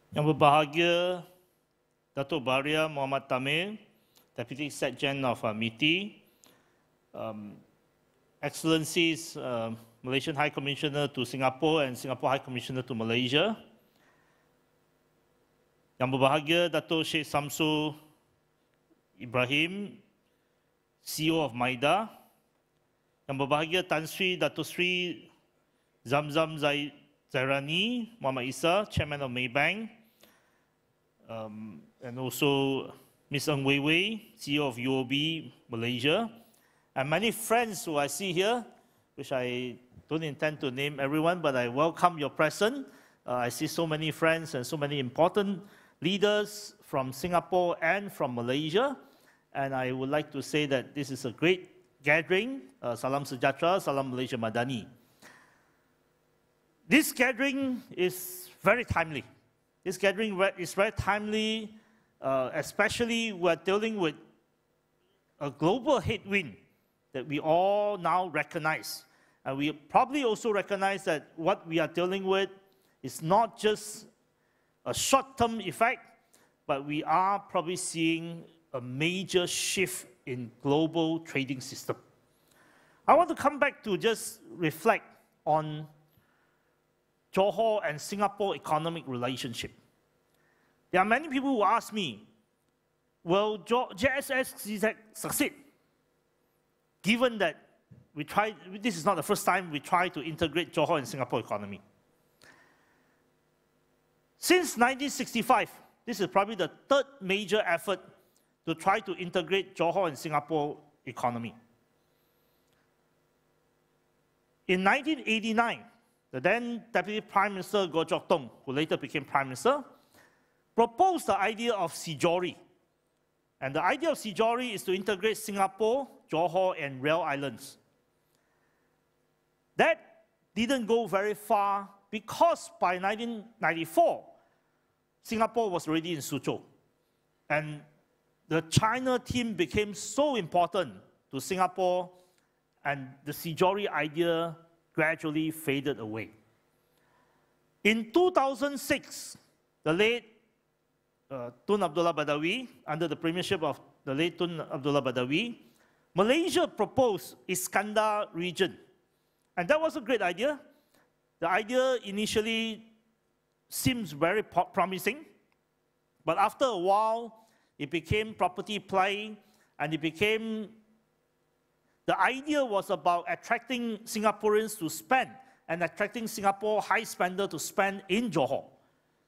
Yang berbahagia Datuk Baharia Muhammad Tamir, Deputy Sekjen of MITI, Excellencies, Malaysian High Commissioner to Singapore and Singapore High Commissioner to Malaysia, Yang berbahagia Datuk Sheikh Samsul Ibrahim, CEO of MIDA, Yang berbahagia Tan Sri Datuk Sri Zamzam Zairani Muhammad Isa, Chairman of Maybank, and also Ms. Ng Wei Wei, CEO of UOB Malaysia, and many friends who I see here, which I don't intend to name everyone, but I welcome your presence. I see so many friends and so many important leaders from Singapore and from Malaysia, and I would like to say that this is a great gathering. Salam Sejahtera, Salam Malaysia Madani. This gathering is very timely. This gathering is very timely, especially we're dealing with a global headwind that we all now recognize. And we probably also recognize that what we are dealing with is not just a short-term effect, but we are probably seeing a major shift in global trading system. I want to come back to just reflect on Johor and Singapore economic relationship. There are many people who ask me, will JS-SEZ succeed? Given that this is not the first time we try to integrate Johor and Singapore economy. Since 1965, this is probably the third major effort to try to integrate Johor and Singapore economy. In 1989, the then Deputy Prime Minister Goh Chok Tong, who later became Prime Minister, proposed the idea of SEZ. And the idea of SEZ is to integrate Singapore, Johor, and Rail Islands. That didn't go very far because by 1994, Singapore was already in Suzhou. And the China team became so important to Singapore, and the SEZ idea gradually faded away. In 2006, the late Tun Abdullah Badawi, under the premiership of the late Tun Abdullah Badawi, Malaysia proposed Iskandar region. And that was a great idea. The idea initially seems very promising, but after a while, it became property play, and the idea was about attracting Singaporeans to spend and attracting Singapore high spender to spend in Johor.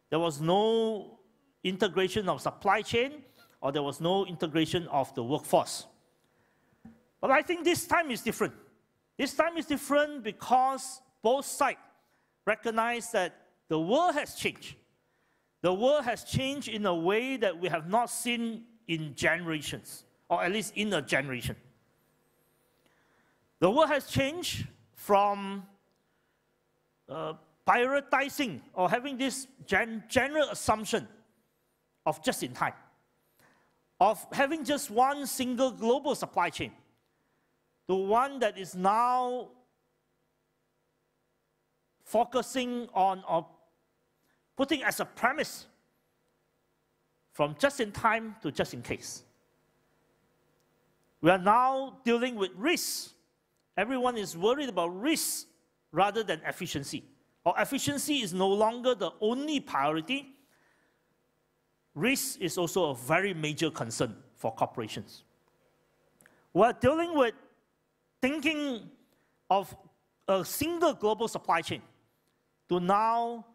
There was no integration of supply chain, or there was no integration of the workforce. But I think this time is different. This time is different because both sides recognize that the world has changed. The world has changed in a way that we have not seen in generations, or at least in a generation. The world has changed from prioritizing or having this general assumption of just in time, of having just one single global supply chain, to one that is now focusing on or putting as a premise from just in time to just in case. We are now dealing with risks. Everyone is worried about risk rather than efficiency. Or efficiency is no longer the only priority. Risk is also a very major concern for corporations. We're dealing with thinking of a single global supply chain to now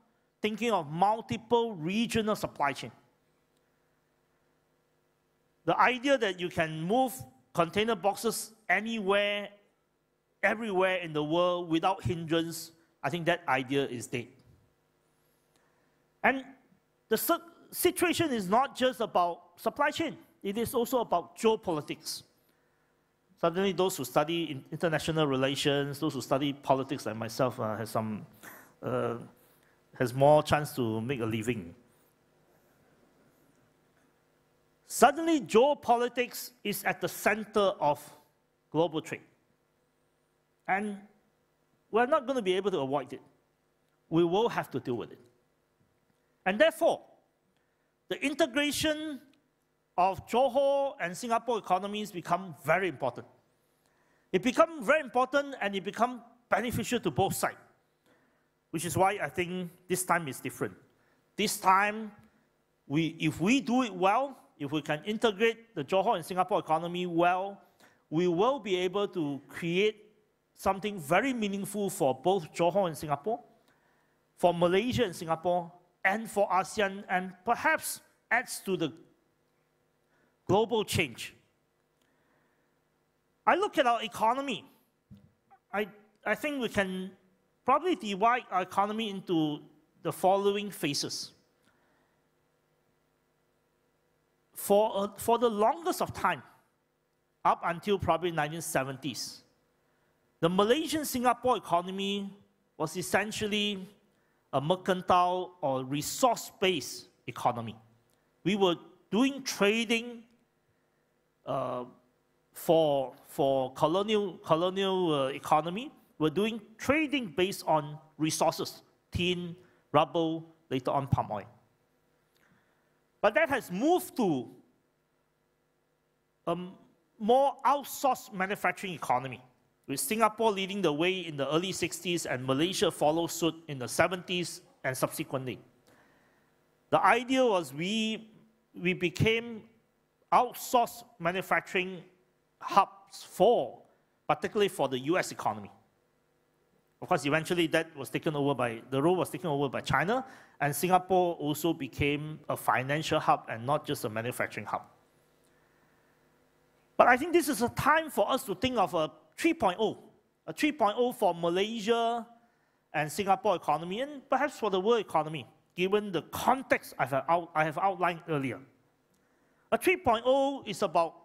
thinking of multiple regional supply chain. The idea that you can move container boxes anywhere, everywhere in the world without hindrance, I think that idea is dead. And the situation is not just about supply chain, it is also about geopolitics. Suddenly those who study international relations, those who study politics like myself has more chance to make a living. Suddenly geopolitics is at the center of global trade. And we're not going to be able to avoid it. We will have to deal with it. And therefore, the integration of Johor and Singapore economies become very important. It becomes very important and it becomes beneficial to both sides, which is why I think this time is different. This time, if we do it well, if we can integrate the Johor and Singapore economy well, we will be able to create something very meaningful for both Johor and Singapore, for Malaysia and Singapore, and for ASEAN, and perhaps adds to the global change. I look at our economy. I think we can probably divide our economy into the following phases. For the longest of time, up until probably 1970s, the Malaysian-Singapore economy was essentially a mercantile or resource-based economy. We were doing trading for colonial economy. We're doing trading based on resources, tin, rubber, later on palm oil. But that has moved to a more outsourced manufacturing economy, with Singapore leading the way in the early 60s and Malaysia followed suit in the 70s and subsequently. The idea was we became outsourced manufacturing hubs particularly for the US economy. Of course, eventually the role was taken over by China, and Singapore also became a financial hub and not just a manufacturing hub. But I think this is a time for us to think of a 3.0 for Malaysia and Singapore economy, and perhaps for the world economy, given the context I have outlined earlier. A 3.0 is about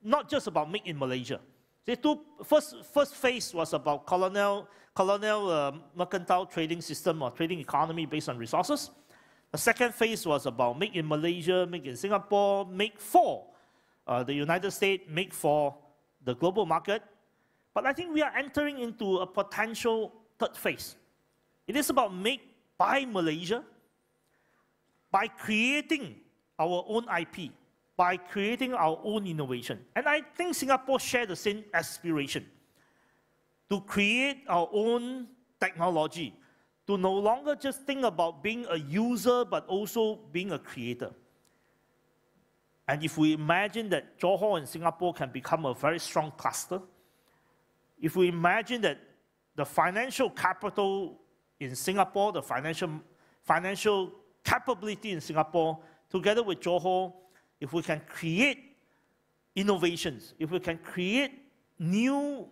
not just about make in Malaysia. The first phase was about colonial mercantile trading system or trading economy based on resources. The second phase was about make in Malaysia, make in Singapore, make for the United States, make for the global market. But I think we are entering into a potential third phase. It is about make by Malaysia, by creating our own IP, by creating our own innovation. And I think Singapore shares the same aspiration to create our own technology, to no longer just think about being a user, but also being a creator. And if we imagine that Johor and Singapore can become a very strong cluster, if we imagine that the financial capital in Singapore, the financial capability in Singapore, together with Johor, if we can create innovations, if we can create new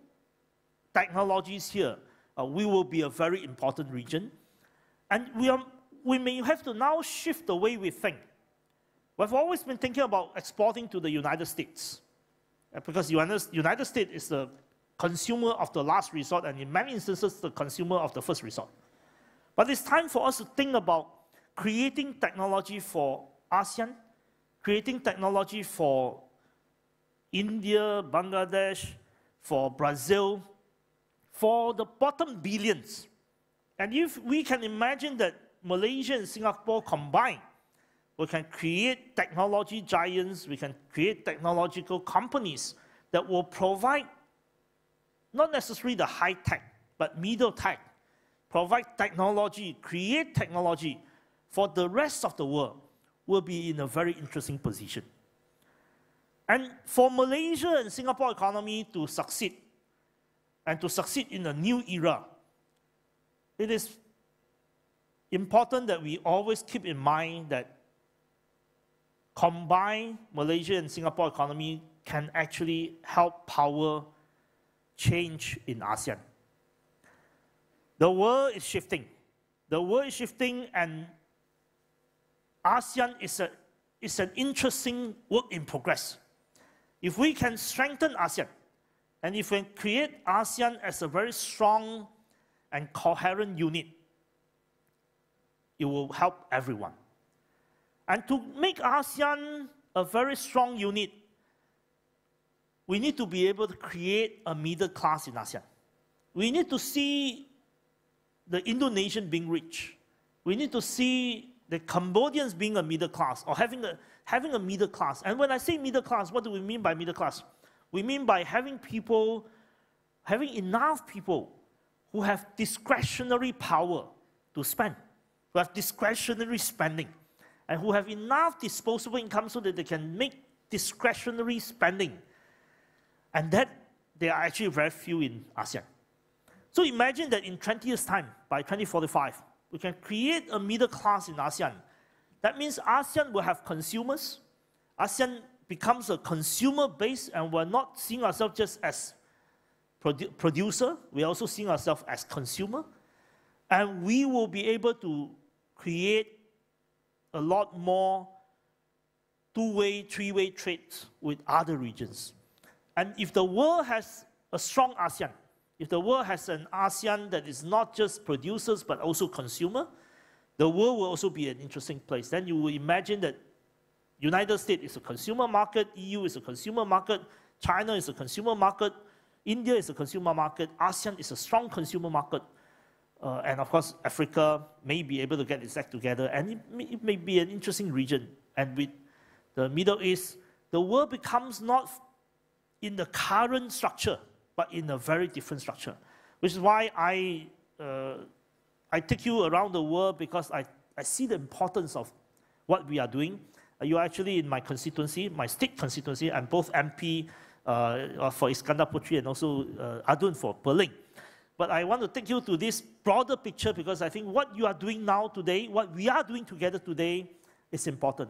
technologies here, we will be a very important region. And we may have to now shift the way we think. We've always been thinking about exporting to the United States, because the United States is the consumer of the last resort, and in many instances, the consumer of the first resort. But it's time for us to think about creating technology for ASEAN, creating technology for India, Bangladesh, for Brazil, for the bottom billions. And if we can imagine that Malaysia and Singapore combined, we can create technology giants, we can create technological companies that will provide not necessarily the high tech, but middle tech, provide technology, create technology for the rest of the world, will be in a very interesting position. And for Malaysia and Singapore economy to succeed, and to succeed in a new era, it is important that we always keep in mind that combined Malaysia and Singapore economy can actually help power change in ASEAN. The world is shifting. The world is shifting, and ASEAN is an interesting work in progress. If we can strengthen ASEAN, and if we can create ASEAN as a very strong and coherent unit, it will help everyone. And to make ASEAN a very strong unit, we need to be able to create a middle class in ASEAN. We need to see the Indonesian being rich. We need to see the Cambodians being a middle class, or having a middle class. And when I say middle class, what do we mean by middle class? We mean by having enough people who have discretionary power to spend, who have discretionary spending, and who have enough disposable income so that they can make discretionary spending. And that there are actually very few in ASEAN. So imagine that in 20 years' time, by 2045, we can create a middle class in ASEAN. That means ASEAN will have consumers. ASEAN becomes a consumer base, and we're not seeing ourselves just as producer, we're also seeing ourselves as consumer. And we will be able to create a lot more two-way, three-way trades with other regions. And if the world has a strong ASEAN, if the world has an ASEAN that is not just producers but also consumer, the world will also be an interesting place. Then you will imagine that United States is a consumer market, EU is a consumer market, China is a consumer market, India is a consumer market, ASEAN is a strong consumer market, and of course Africa may be able to get its act together, and it may be an interesting region. And with the Middle East, the world becomes not in the current structure, but in a very different structure, which is why I take you around the world, because I see the importance of what we are doing. You're actually in my constituency, my state constituency. I'm both MP for Iskandar Putri and also Adun for Perling. But I want to take you to this broader picture, because I think what you are doing now today, what we are doing together today, is important.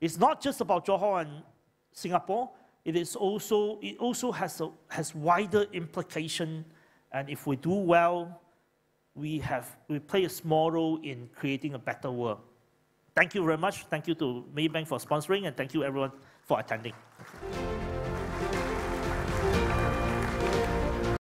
It's not just about Johor and Singapore. It also has wider implication, and if we do well, we play a small role in creating a better world. Thank you very much. Thank you to Maybank for sponsoring, and thank you everyone for attending.